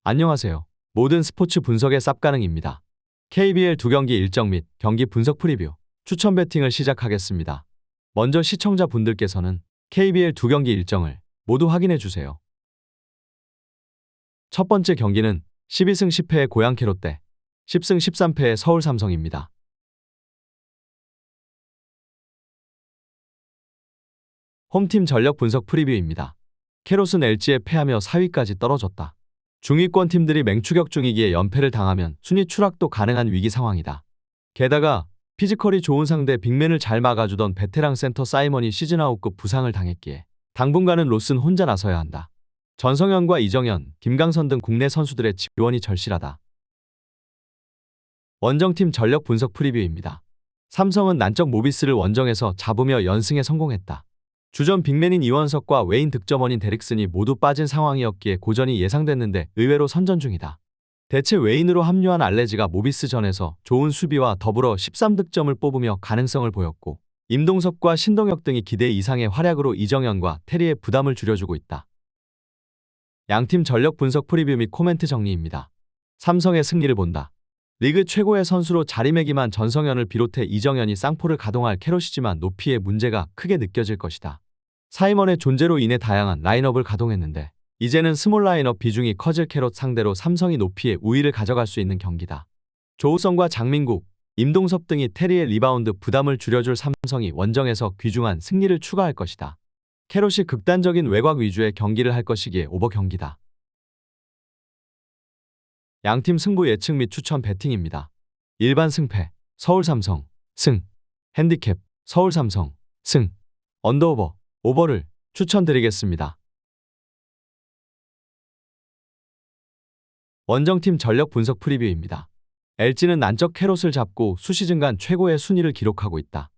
안녕하세요. 모든 스포츠 분석의 쌉가능입니다. KBL 두 경기 일정 및 경기 분석 프리뷰, 추천 배팅을 시작하겠습니다. 먼저 시청자분들께서는 KBL 두 경기 일정을 모두 확인해 주세요. 첫 번째 경기는 12승 10패의 고양캐 롯데, 10승 13패의 서울 삼성입니다. 홈팀 전력 분석 프리뷰입니다. 캐롯은 LG에 패하며 4위까지 떨어졌다. 중위권 팀들이 맹추격 중이기에 연패를 당하면 순위 추락도 가능한 위기 상황이다. 게다가 피지컬이 좋은 상대 빅맨을 잘 막아주던 베테랑 센터 사이먼이 시즌아웃급 부상을 당했기에 당분간은 로스는 혼자 나서야 한다. 전성현과 이정현, 김강선 등 국내 선수들의 지원이 절실하다. 원정팀 전력 분석 프리뷰입니다. 삼성은 난적 모비스를 원정에서 잡으며 연승에 성공했다. 주전 빅맨인 이원석과 외인 득점원인 데릭슨이 모두 빠진 상황이었기에 고전이 예상됐는데 의외로 선전 중이다. 대체 외인으로 합류한 알레지가 모비스전에서 좋은 수비와 더불어 13득점을 뽑으며 가능성을 보였고, 임동섭과 신동혁 등이 기대 이상의 활약으로 이정현과 테리의 부담을 줄여주고 있다. 양팀 전력 분석 프리뷰 및 코멘트 정리입니다. 삼성의 승리를 본다. 리그 최고의 선수로 자리매김한 전성현을 비롯해 이정현이 쌍포를 가동할 캐롯이지만 높이의 문제가 크게 느껴질 것이다. 사이먼의 존재로 인해 다양한 라인업을 가동했는데 이제는 스몰 라인업 비중이 커질 캐롯 상대로 삼성이 높이의 우위를 가져갈 수 있는 경기다. 조우성과 장민국, 임동섭 등이 테리의 리바운드 부담을 줄여줄 삼성이 원정에서 귀중한 승리를 추가할 것이다. 캐롯이 극단적인 외곽 위주의 경기를 할 것이기에 오버 경기다. 양팀 승부 예측 및 추천 배팅입니다. 일반 승패, 서울 삼성, 승. 핸디캡, 서울 삼성, 승. 언더오버, 오버를 추천드리겠습니다. 원정팀 전력 분석 프리뷰입니다. LG는 난적 캐롯을 잡고 수시즌간 최고의 순위를 기록하고 있다.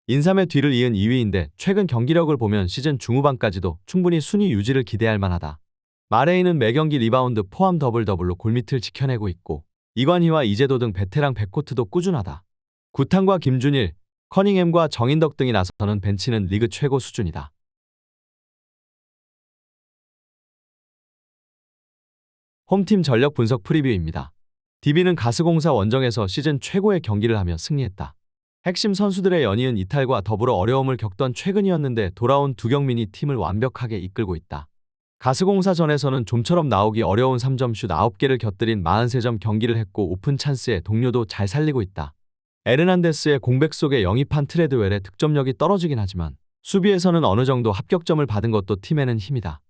인삼의 뒤를 이은 2위인데 최근 경기력을 보면 시즌 중후반까지도 충분히 순위 유지를 기대할 만하다. 마레이는 매경기 리바운드 포함 더블더블로 골밑을 지켜내고 있고 이관희와 이재도 등 베테랑 백코트도 꾸준하다. 구탄과 김준일, 커닝햄과 정인덕 등이 나서는 벤치는 리그 최고 수준이다. 홈팀 전력 분석 프리뷰입니다. DB는 가스공사 원정에서 시즌 최고의 경기를 하며 승리했다. 핵심 선수들의 연이은 이탈과 더불어 어려움을 겪던 최근이었는데 돌아온 두경민이 팀을 완벽하게 이끌고 있다. 가스공사전에서는 좀처럼 나오기 어려운 3점슛 9개를 곁들인 43점 경기를 했고 오픈 찬스에 동료도 잘 살리고 있다. 에르난데스의 공백 속에 영입한 트레드웰의 득점력이 떨어지긴 하지만 수비에서는 어느 정도 합격점을 받은 것도 팀에는 힘이다.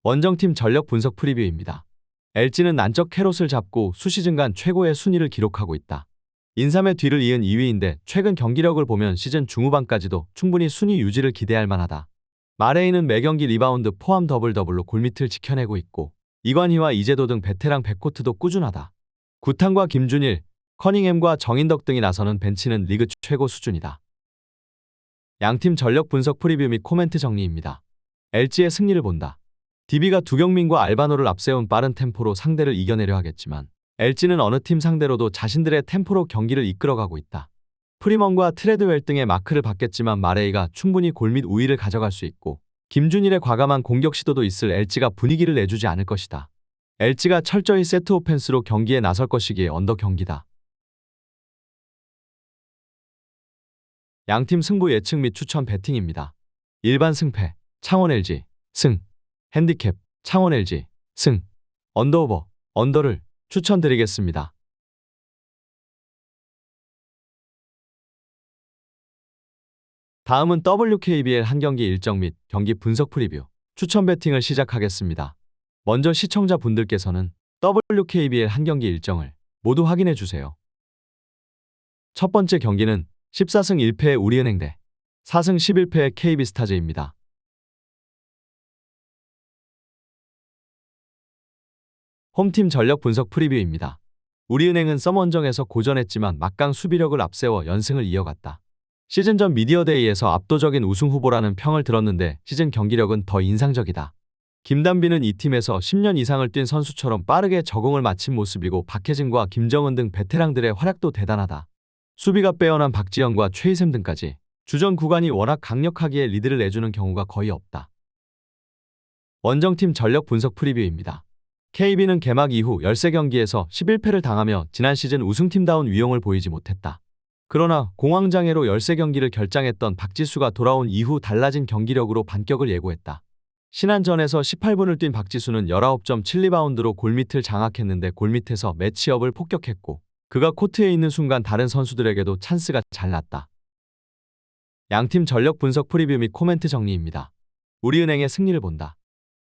원정팀 전력 분석 프리뷰입니다. LG는 난적 캐롯을 잡고 수시즌간 최고의 순위를 기록하고 있다. 인삼의 뒤를 이은 2위인데 최근 경기력을 보면 시즌 중후반까지도 충분히 순위 유지를 기대할 만하다. 마레이는 매경기 리바운드 포함 더블더블로 골밑을 지켜내고 있고 이관희와 이재도 등 베테랑 백코트도 꾸준하다. 구탄과 김준일, 커닝햄과 정인덕 등이 나서는 벤치는 리그 최고 수준이다. 양팀 전력 분석 프리뷰 및 코멘트 정리입니다. LG의 승리를 본다. DB가 두경민과 알바노를 앞세운 빠른 템포로 상대를 이겨내려 하겠지만 LG는 어느 팀 상대로도 자신들의 템포로 경기를 이끌어가고 있다. 프리먼과 트레드웰 등의 마크를 받겠지만 마레이가 충분히 골밑 우위를 가져갈 수 있고 김준일의 과감한 공격 시도도 있을 LG가 분위기를 내주지 않을 것이다. LG가 철저히 세트 오펜스로 경기에 나설 것이기에 언더 경기다. 양팀 승부 예측 및 추천 배팅입니다. 일반 승패, 창원 LG, 승. 핸디캡, 창원 LG, 승. 언더오버, 언더를 추천드리겠습니다. 다음은 WKBL 한 경기 일정 및 경기 분석 프리뷰, 추천 배팅을 시작하겠습니다. 먼저 시청자분들께서는 WKBL 한 경기 일정을 모두 확인해 주세요. 첫 번째 경기는 14승 1패의 우리은행 대 4승 11패의 KB스타즈입니다. 홈팀 전력 분석 프리뷰입니다. 우리은행은 썸원정에서 고전했지만 막강 수비력을 앞세워 연승을 이어갔다. 시즌 전 미디어데이에서 압도적인 우승 후보라는 평을 들었는데 시즌 경기력은 더 인상적이다. 김단비는 이 팀에서 10년 이상을 뛴 선수처럼 빠르게 적응을 마친 모습이고 박혜진과 김정은 등 베테랑들의 활약도 대단하다. 수비가 빼어난 박지현과 최희샘 등까지 주전 구간이 워낙 강력하기에 리드를 내주는 경우가 거의 없다. 원정팀 전력 분석 프리뷰입니다. KB는 개막 이후 13경기에서 11패를 당하며 지난 시즌 우승팀다운 위용을 보이지 못했다. 그러나 공황장애로 13경기를 결장했던 박지수가 돌아온 이후 달라진 경기력으로 반격을 예고했다. 신안전에서 18분을 뛴 박지수는 19.7리바운드로 골밑을 장악했는데 골밑에서 매치업을 폭격했고 그가 코트에 있는 순간 다른 선수들에게도 찬스가 잘 났다. 양팀 전력 분석 프리뷰 및 코멘트 정리입니다. 우리은행의 승리를 본다.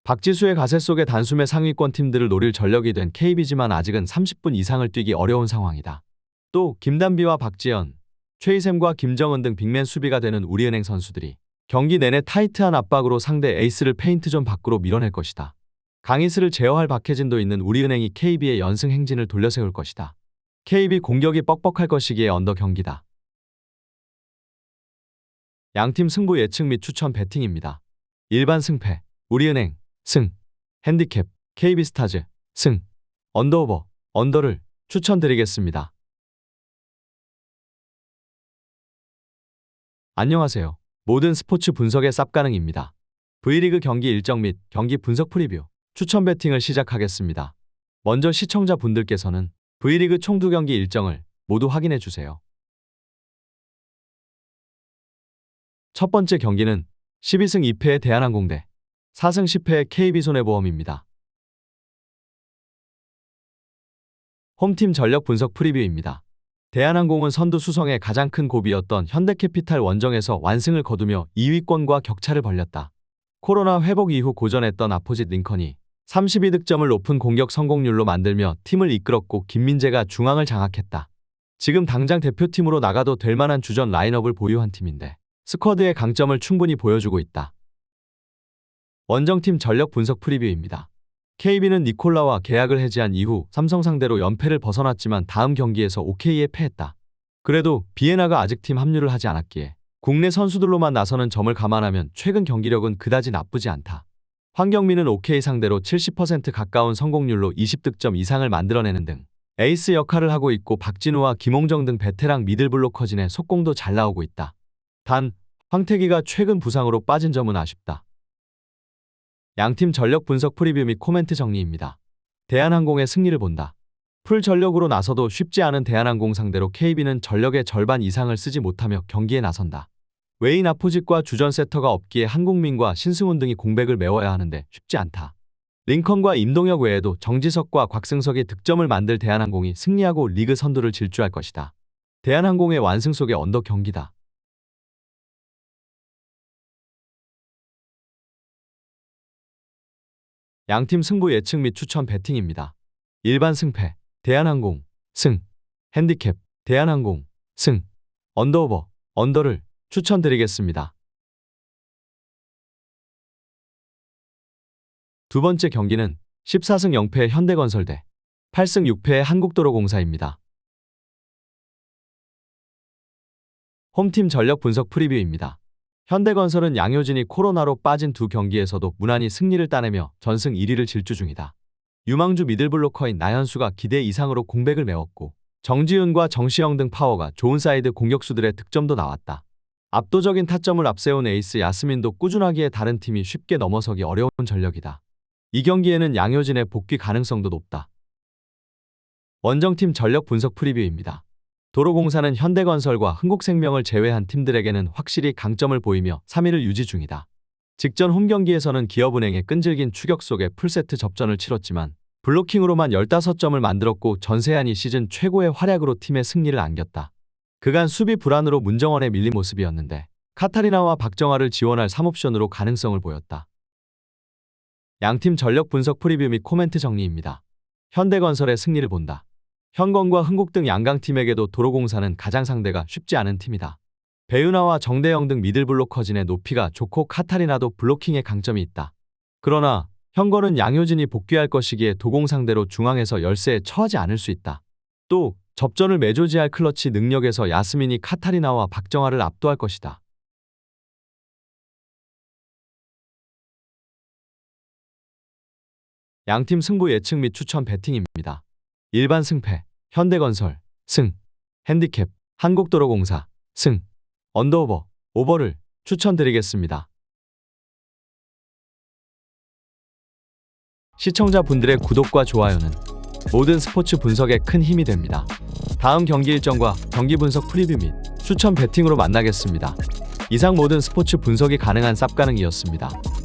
박지수의 가세 속에 단숨에 상위권 팀들을 노릴 전력이 된 KB지만 아직은 30분 이상을 뛰기 어려운 상황이다. 또 김단비와 박지현, 최희샘과 김정은 등 빅맨 수비가 되는 우리은행 선수들이 경기 내내 타이트한 압박으로 상대 에이스를 페인트존 밖으로 밀어낼 것이다. 강희슬을 제어할 박혜진도 있는 우리은행이 KB의 연승 행진을 돌려세울 것이다. KB 공격이 뻑뻑할 것이기에 언더 경기다. 양팀 승부 예측 및 추천 배팅입니다. 일반 승패, 우리은행, 승, 핸디캡, KB스타즈, 승, 언더오버, 언더를 추천드리겠습니다. 안녕하세요. 모든 스포츠 분석의 쌉가능입니다. V리그 경기 일정 및 경기 분석 프리뷰, 추천 배팅을 시작하겠습니다. 먼저 시청자분들께서는 V리그 총 2경기 일정을 모두 확인해 주세요. 첫 번째 경기는 12승 2패의 대한항공 대 4승 10패의 KB손해보험입니다. 홈팀 전력 분석 프리뷰입니다. 대한항공은 선두 수성의 가장 큰 고비였던 현대캐피탈 원정에서 완승을 거두며 2위권과 격차를 벌렸다. 코로나 회복 이후 고전했던 아포짓 링컨이 32득점을 높은 공격 성공률로 만들며 팀을 이끌었고 김민재가 중앙을 장악했다. 지금 당장 대표팀으로 나가도 될 만한 주전 라인업을 보유한 팀인데 스쿼드의 강점을 충분히 보여주고 있다. 원정팀 전력 분석 프리뷰입니다. KB는 니콜라와 계약을 해지한 이후 삼성 상대로 연패를 벗어났지만 다음 경기에서 OK에 패했다. 그래도 비에나가 아직 팀 합류를 하지 않았기에 국내 선수들로만 나서는 점을 감안하면 최근 경기력은 그다지 나쁘지 않다. 황경민은 OK 상대로 70% 가까운 성공률로 20득점 이상을 만들어내는 등 에이스 역할을 하고 있고 박진우와 김홍정 등 베테랑 미들블로커진의 속공도 잘 나오고 있다. 단, 황태기가 최근 부상으로 빠진 점은 아쉽다. 양팀 전력 분석 프리뷰 및 코멘트 정리입니다. 대한항공의 승리를 본다. 풀 전력으로 나서도 쉽지 않은 대한항공 상대로 KB는 전력의 절반 이상을 쓰지 못하며 경기에 나선다. 외인 아포짓과 주전 세터가 없기에 한국민과 신승훈 등이 공백을 메워야 하는데 쉽지 않다. 링컨과 임동혁 외에도 정지석과 곽승석이 득점을 만들 대한항공이 승리하고 리그 선두를 질주할 것이다. 대한항공의 완승 속의 언더 경기다. 양팀 승부 예측 및 추천 배팅입니다. 일반 승패, 대한항공, 승, 핸디캡, 대한항공, 승, 언더오버, 언더를 추천드리겠습니다. 두 번째 경기는 14승 0패의 현대건설 대 8승 6패의 한국도로공사입니다. 홈팀 전력 분석 프리뷰입니다. 현대건설은 양효진이 코로나로 빠진 두 경기에서도 무난히 승리를 따내며 전승 1위를 질주 중이다. 유망주 미들블로커인 나현수가 기대 이상으로 공백을 메웠고 정지훈과 정시영 등 파워가 좋은 사이드 공격수들의 득점도 나왔다. 압도적인 타점을 앞세운 에이스 야스민도 꾸준하기에 다른 팀이 쉽게 넘어서기 어려운 전력이다. 이 경기에는 양효진의 복귀 가능성도 높다. 원정팀 전력 분석 프리뷰입니다. 도로공사는 현대건설과 흥국생명을 제외한 팀들에게는 확실히 강점을 보이며 3위를 유지 중이다. 직전 홈경기에서는 기업은행의 끈질긴 추격 속에 풀세트 접전을 치렀지만 블로킹으로만 15점을 만들었고 전세한이 시즌 최고의 활약으로 팀의 승리를 안겼다. 그간 수비 불안으로 문정원에 밀린 모습이었는데 카타리나와 박정아를 지원할 3옵션으로 가능성을 보였다. 양팀 전력 분석 프리뷰 및 코멘트 정리입니다. 현대건설의 승리를 본다. 현건과 흥국 등 양강팀에게도 도로공사는 가장 상대가 쉽지 않은 팀이다. 배윤아와 정대영 등 미들블로커진의 높이가 좋고 카타리나도 블로킹에 강점이 있다. 그러나 현건은 양효진이 복귀할 것이기에 도공 상대로 중앙에서 열세에 처하지 않을 수 있다. 또 접전을 매조지할 클러치 능력에서 야스민이 카타리나와 박정아를 압도할 것이다. 양팀 승부 예측 및 추천 배팅입니다. 일반 승패, 현대건설, 승, 핸디캡, 한국도로공사, 승, 언더오버, 오버를 추천드리겠습니다. 시청자분들의 구독과 좋아요는 모든 스포츠 분석에 큰 힘이 됩니다. 다음 경기 일정과 경기 분석 프리뷰 및 추천 배팅으로 만나겠습니다. 이상 모든 스포츠 분석이 가능한 쌉가능이었습니다.